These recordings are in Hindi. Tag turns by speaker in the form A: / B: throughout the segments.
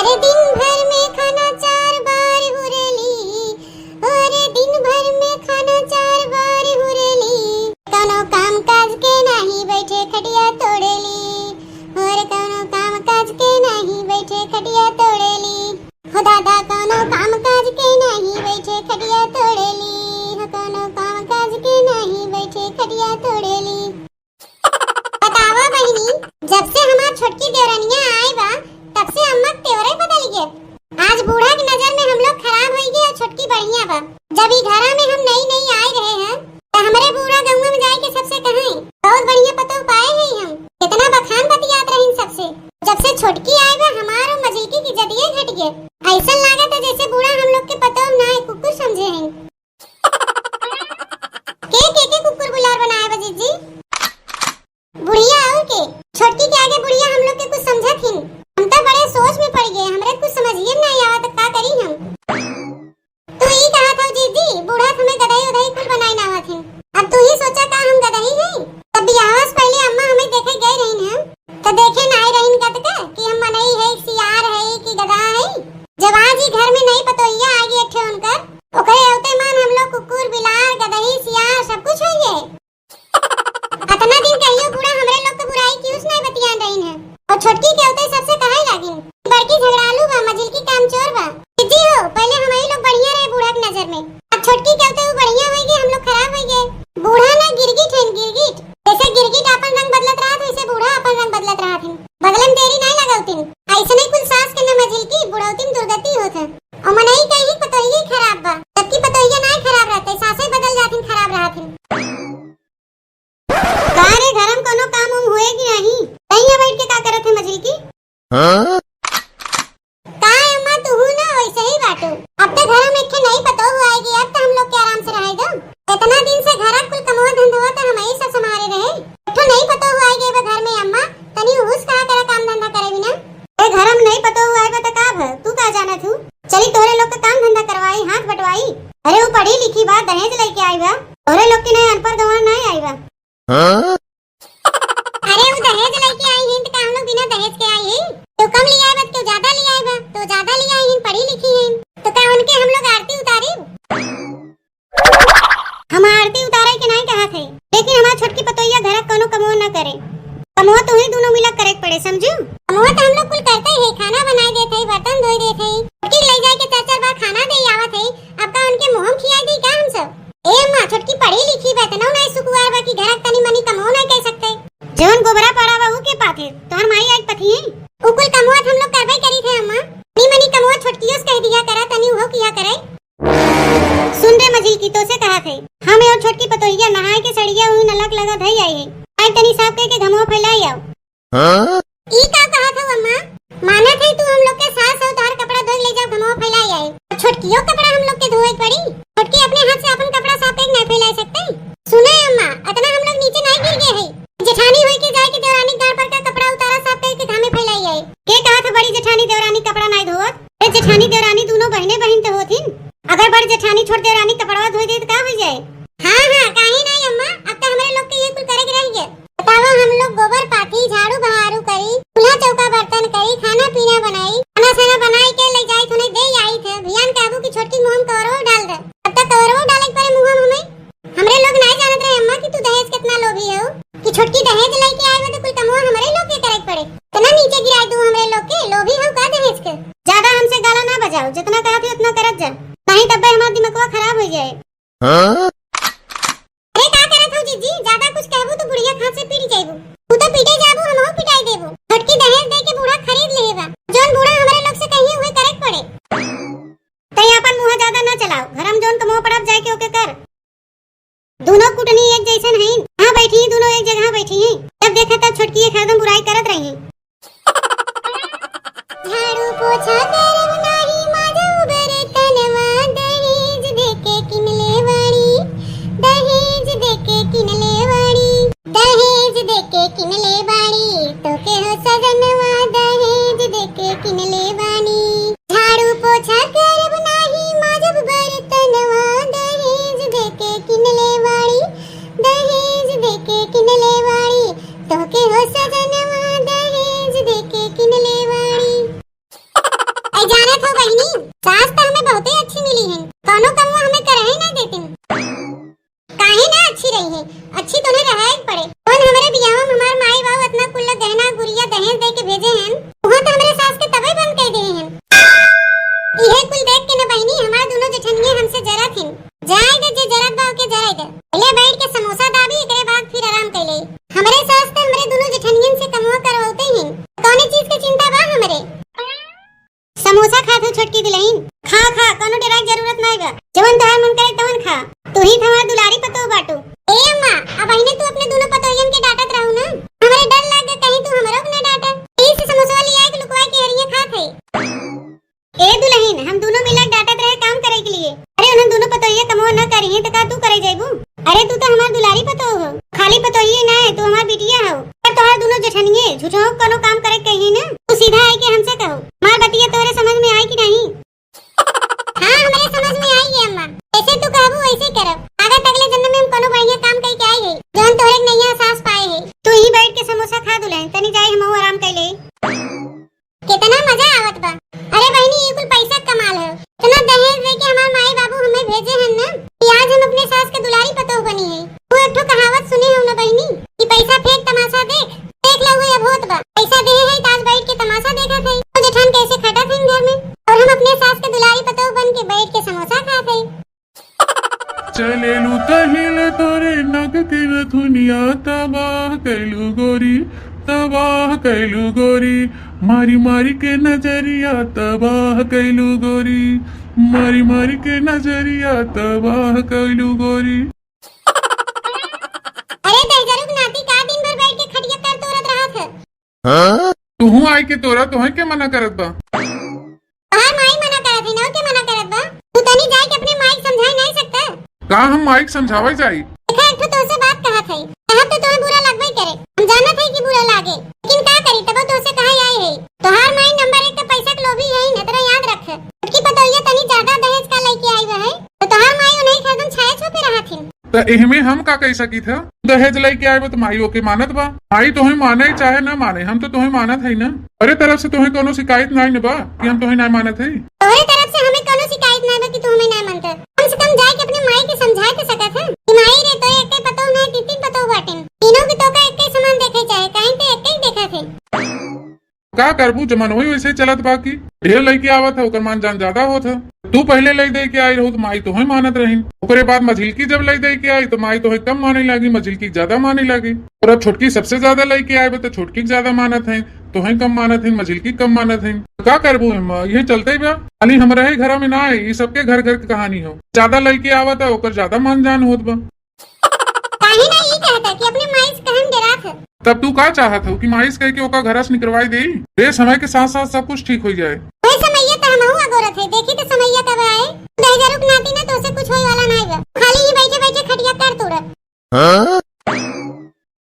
A: अरे दिन भर में खाना 4 बार हुरेली, अरे दिन भर में खाना 4 बार हुरेली, कोनो काम काज के नहीं बैठे खटिया तोड़ेली, और कोनो काम काज के नहीं बैठे खटिया तोड़ेली, हो दादा कोनो काम काज के नहीं बैठे खटिया तोड़ेली, हो कोनो काम काज के नहीं बैठे खटिया तोड़ेली। बतावा बहिनी, जब से हमार छोटकी देवरानियां आए बा तब से अम्मा तेवरे बदल गए। आज बूढ़ा की नजर में हम लोग खराब हो गए और छोटकी बढ़िया बा। जब ई घरा में हम नई नई आए रहे हैं तो हमरे बूढ़ा गांव में जाए के सबसे कहें बहुत बढ़िया पतो पाए हैं हम, कितना बखान बतियात रही सबसे। जब से छोटकी आए बा हमारो मजीकी की जदिये घट गए, ऐसा लागत है जैसे बूढ़ा हम लोग के पतो ना है कुकुर समझे हैं। के कुकुर बुलार बनाए बा जीजी, बुढ़िया और के छोटकी के आगे बुढ़िया हम लोग के कुछ समझत ही। हम तो बड़े सोच में पड़ गए, हमरे कुछ समझिए नहीं आवा तो का करी हम। तू ही कहा था जीजी बूढ़ा हमें गदही उदही कुल बनाई ना आवा थे, अब तू ही सोचा का हम गदही हैं। तब बियाह से पहले अम्मा हमें देखे गए रही ना तो देखे नहीं रही कत का कि हम मनई है सियार है कि गधा है। जब आज ही घर में नहीं पतोइया आ गई एक उनकर ओकरे औते मान हम लोग कुकुर बिलार गदही सियार सब कुछ हो गए। इतना दिन कहियो बूढ़ा हमरे लोग के बुराई क्यों नहीं बतियान रही है, और छोटकी के होते सबसे कहाई लागिन बड़की झगड़ालू बा मजिल की कामचोर बा। जी हो पहले हमारी लोग बढ़िया रहे बूढ़ा की नजर में, अब छोटकी के होते वो बढ़िया हो गए हम लोग खराब हो गए। बूढ़ा ना गिरगिट है गिरगिट, जैसे गिरगिट अपन रंग बदलत रहा वैसे बूढ़ा अपन रंग बदलत रहा थे। बगलन तेरी नहीं लगाउतिन ऐसे नहीं कुल सास के न मजिल की बुढ़ाउतिन दुर्गति होत है, और मनई कहीं पतोही खराब बा जबकि पतोहिया नहीं खराब रहते सासे बदल जातिन खराब रहतिन। कारे घरम कोनो काम हम होए कि नहीं कहीं बैठ के का करत है मजिल की। हां काय अम्मा तू ना वैसे ही बाटू, अब तो घर में के नहीं पतो हुआ है कि अब तो हम लोग के आराम से रहेगा। इतना दिन से घर कुल कमवा धंधवा तो हम ही सब संभाले रहे, तो नहीं पतो हुआ है कि घर में अम्मा तनी हुस कहा करे काम धंधा करे बिना। ए घर में नहीं पतो हुआ है तो का भ तू का जाना तू चली तोरे लोग का काम धंधा करवाई हाथ बटवाई। अरे वो पढ़ी लिखी बात दहेज लेके आई बा, तोरे लोग की नहीं अनपढ़ गंवार नहीं आई बा। हां अरे वो दहेज लेके आई हैं तो हम लोग बिना दहेज के आई हैं तो कम लिया है बस क्यों ज्यादा लिया है बा तो ज्यादा लिया है पढ़ी लिखी हैं तो का उनके हम लोग आरती उतारी। हम आरती उतारे के नहीं कहा थे, लेकिन हमारा छोटकी पतोइया घर कोनो कमो न करे, कमो तो ही दोनों मिला करे पड़े समझू। कमो तो हम लोग कुल करते हैं, खाना बनाई देते हैं बर्तन धोई देते हैं छोटकी ले जाए के 4-4 बार खाना दे आवत है। अब का उनके मुंह खिया दी का हम सब। ए अम्मा छोटकी पढ़ी लिखी बा तना नहीं सुकुआर बा की घर तनी मनी कमो नहीं कह सकते। जवन गोबरा पड़ा बा के पाथे तोहर माई आज पथी है उकुल कमोत हम लोग करबे करी थे अम्मा नी मनी कमोत छोटकियों से कह दिया करा तनी हो किया करे। सुन रे मजी की तो से कहा थे हम और छोटकी पतोइया नहाए के सड़िया हुई नलक लगा धई आई है आई तनी साफ कह के घमो फैलाई आओ। हां ई का कहा था अम्मा माना थे तू हम लोग के सास और तार कपड़ा धोई ले जाओ घमो फैलाई आई, छोटकियों कपड़ा हम लोग के धोए पड़ी छोटकी अपने हाथ से अपन कपड़ा साफ करके नहीं फैला सकते। सुने अम्मा इतना हम लोग नीचे नहीं गिर गए हैं, जेठानी होई के जाए के देवरानी गाड़ पर का कपड़ा उतारा साफ करके घामे फैलाई आई। के कहा था बड़ी जेठानी देवरानी कपड़ा नहीं धोवत, ए जेठानी देवरानी दोनों बहने बहन तो होथिन, अगर बड़ी जेठानी छोड़ देवरानी कपड़ा धोई दे तो का हो जाए। हां हां काहे नहीं अम्मा अब तो हमरे लोग के ये कुल करे के रह गए। बताओ हम लोग गोबर पाथी झाड़ू बहारू करी चूल्हा चौका बर्तन करी खाना पीना बनाई खाना साना बनाई के ले जाई थोने दे आई थे भियान काबू की छोटकी मुंह में कवरो डाल दे। अब तक कवरो डाले पर मुंह में हमरे लोग नहीं जानत रहे अम्मा कि तू दहेज कितना लोभी हो कि छोटकी दहेज लेके आई हो तो कुल कमवा हमरे लोग के करे पड़े तना नीचे गिराई तू हमरे लोग के लोभी हो का दहेज के। ज्यादा हमसे गाला ना बजाओ, जितना कहा थी उतना करत जा नहीं तब हमारा दिमागवा खराब हो जाए। हां अरे का करत हो जीजी ज्यादा कुछ कहबू तो बुढ़िया खांस से पीट जाइबू, तू तो पीटे जाबू हम हो पिटाई देबू। छोटकी दहेज दे के बूढ़ा खरीद लेगा जोन बूढ़ा हमरे लोग से कहिए हुए करे पड़े। तई अपन मुंह ज्यादा ना चलाओ, घरम जोन कमो पड़ब जाए के ओके कर। दोनों कुटनी एक जैसन हैं, हां बैठी दोनों एक जगह बैठी हैं, जब देखा तब छोटकी एकदम बुराई करत रही। झाड़ू पोछा करब नाही माजा उबरे तनवा दहेज देके किनले वाणी दहेज देके किनले वाणी दहेज देके किनले वाणी तो के हो सजनवा दहेज देके किनले वाणी। झाड़ू पोछा करब नाही माजा उबरे तनवा दहेज देके किनले वाणी दहेज देके किनले वाणी तो के हो सजनवा दहेज देके किनले वाणी। समोसा खा तू छोटकी दुल्हन। खा खा, कोनो डरा के जरूरत नहीं बा। जवन तोहार मन करे तवन खा। तू ही हमार दुलारी पतो बाटू। ए अम्मा, अब अहिने तू अपने दोनों पतोयन के डांटत रहू ना। हमरे डर लागे कहीं तू हमरो के ना डांटा। इस समोसा ले आए के लुकवा के हरिया खात है। ए दुल्हन, हम दोनों मिलकर डांटत रहे काम करे के लिए। अरे उन्हें दोनों पतोइया कमो न करी है तो का तू करे जाइबू? अरे तू तो हमार दुलारी पतो हो। खाली पतोइये ना है, तू हमार बिटिया हो। पर तोहार दोनों जेठनिए झूठो कोनो काम करे कही ना। तू सीधा आई के हमसे कहो। मार बतिया तोरे समझ में आई कि नहीं? हां, हमारे समझ में आई है अम्मा। ऐसे तू कहबू वैसे करब। आगे अगले जन्म में हम कोनो बढ़िया काम कई के आई है। जौन तोरे नैया सास पाए है। तू ही बैठ के समोसा खा दुल्हन, तनी जाई हम आराम कर ले। कितना मजा आवत बा। अरे बहनी, ये कुल पैसा कमाल है। इतना दहेज दे के हमार माई बाबू हमें भेजे हैं ना कि आज हम अपने सास के दुलारी पतो बनी है। वो एक ठो कहावत सुने हो ना बहनी कि पैसा फेंक तमाशा देख। देख लो वो अब होत बा। पैसा दे है ताज बैठ के तमाशा देखा थे। तो जेठान कैसे खटा थे घर में और हम अपने सास के दुलारी पतो बन के बैठ के समोसा खाते।
B: चलेलू तहिल तोरे नग के दुनिया तबाह कैलू गोरी, तबाह कैलू गोरी, मारी मारी के नजरिया तबाह कैलू गोरी, मारी मारी के नजरिया तबाह कैलू गोरी।
A: अरे दहजरुक नाती का दिन भर बैठ के खटिया कर तोरत रहा था।
B: तू आई के तोरा तोहे के मना करत बा?
A: तोहार माई मना करत है ना, के मना करत बा? तू तनी जाए के अपने माई समझाई नहीं सकता?
B: का हम माइक समझावे जाई?
A: देखा एक तो से बात कहा थे। कहा तो तुम्हें बुरा लगबे करे। हम जाना थे कि बुरा लागे, लेकिन का करी तब तो से कहा आई है। तोहार माई नंबर 1 का पैसा के लोभी है ना, तेरा याद रख। उसकी पतोइया तनी ज्यादा दहेज का लेके आई है तो तोहार माई उन्हें खरदम छाए छुपे रहा थी।
B: तो एहमे हम का कह सकी था? दहेज लेके आए तो माई ओके मानत बा। माई तोहे माने चाहे ना माने, हम तो तोहे मानत है ना। अरे तरफ से तोहे कोनो शिकायत नहीं न बा कि हम तोहे नहीं मानत है।
A: तोहरे तरफ से हमें कोनो शिकायत नहीं बा कि तू हमें नहीं मानता। कम से कम जाए के अपने माई के समझाए तो सकत है कि माई रे तो एक ही पतो नहीं, तीन पतो बाटेन। तीनों की तो का एक ही समान देखे चाहे, कहीं तो एक ही देखा थे।
B: का करबू, जमान वही वैसे चलत बाकी। ढेर लेके आवत है ओकर मान जान ज्यादा होत है। तू पहले ले दे के आई रहो तो माई तोहे मानत रही। ओकरे बाद मझिलकी जब ले दे के आई तो माई तोहे कम माने लगी, मझिलकी ज्यादा माने लगी। और अब छोटकी सबसे ज्यादा लेके आए तो छोटकी ज्यादा मानत है, तोहे कम मानत है, मझिलकी कम मानत है। तो का करबू हम, ये चलते बा। खाली हमारे घर में ना है, ये सबके घर घर की कहानी हो। ज्यादा लेके आवत है ओकर ज्यादा मान जान होत बा।
A: काहे ना ये कहता कि अपने माई से कहन डरा था।
B: तब तू का चाहत हो कि माई से कह के ओका घर से निकलवाई दे? रे समय के साथ साथ सब कुछ ठीक हो जाए।
A: ओए समैया त हमहु अगोरत है। देखी तो समैया कब आए। दहजरुक नाती ना तो से कुछ होय वाला नहीं बा। खाली ही बैठे बैठे खटिया कर तोड़।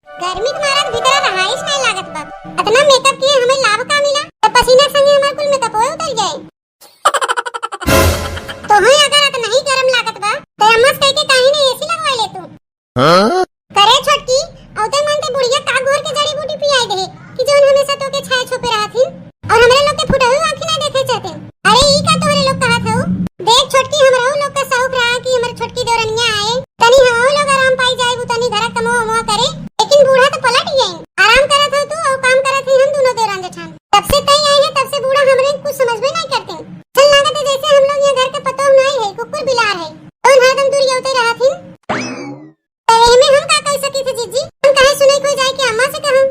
A: गर्मी के मारे भीतर रहाइश नहीं लागत बा। इतना मेकअप किए हमें लाभ का मिला? तो पसीना संगे हमार कुल मेकअप होए उतर जाए। तो है अगर इतना नहीं गरम लागत बा तो अम्मा से कह के काहे नहीं एसी लगवा ले तू? करे छोटकी, औते मानते बुढ़िया का घोर के जड़ी बूटी पियाई दे कि जोन हमेशा तो के छाए छुपे रहा थी और हमरे लोग के फुटहु आंखें ना देखे चाहते। अरे ई का तोरे लोग कहा था? देख छोटकी, हमरो लोग का शौक रहा कि हमर छोटकी देवरनिया आए तनी हमहु लोग आराम पाई जाए, तनी घर कमो अमो करे। लेकिन बूढ़ा तो पलट गए। आराम करत हो तू और काम करत है हम दोनों देवरन जेठान। तब से तई आए हैं, तब से बूढ़ा हमरे कुछ समझ में नहीं करते। चल लागत है जैसे हम लोग यहाँ घर का पतो नहीं है, कुकुर बिलार है। तो हरदम दूर होते रहा थी। एमे हम का कह सकी थे जीजी? हम कहे सुने कोई जाए कि अम्मा से कहूं?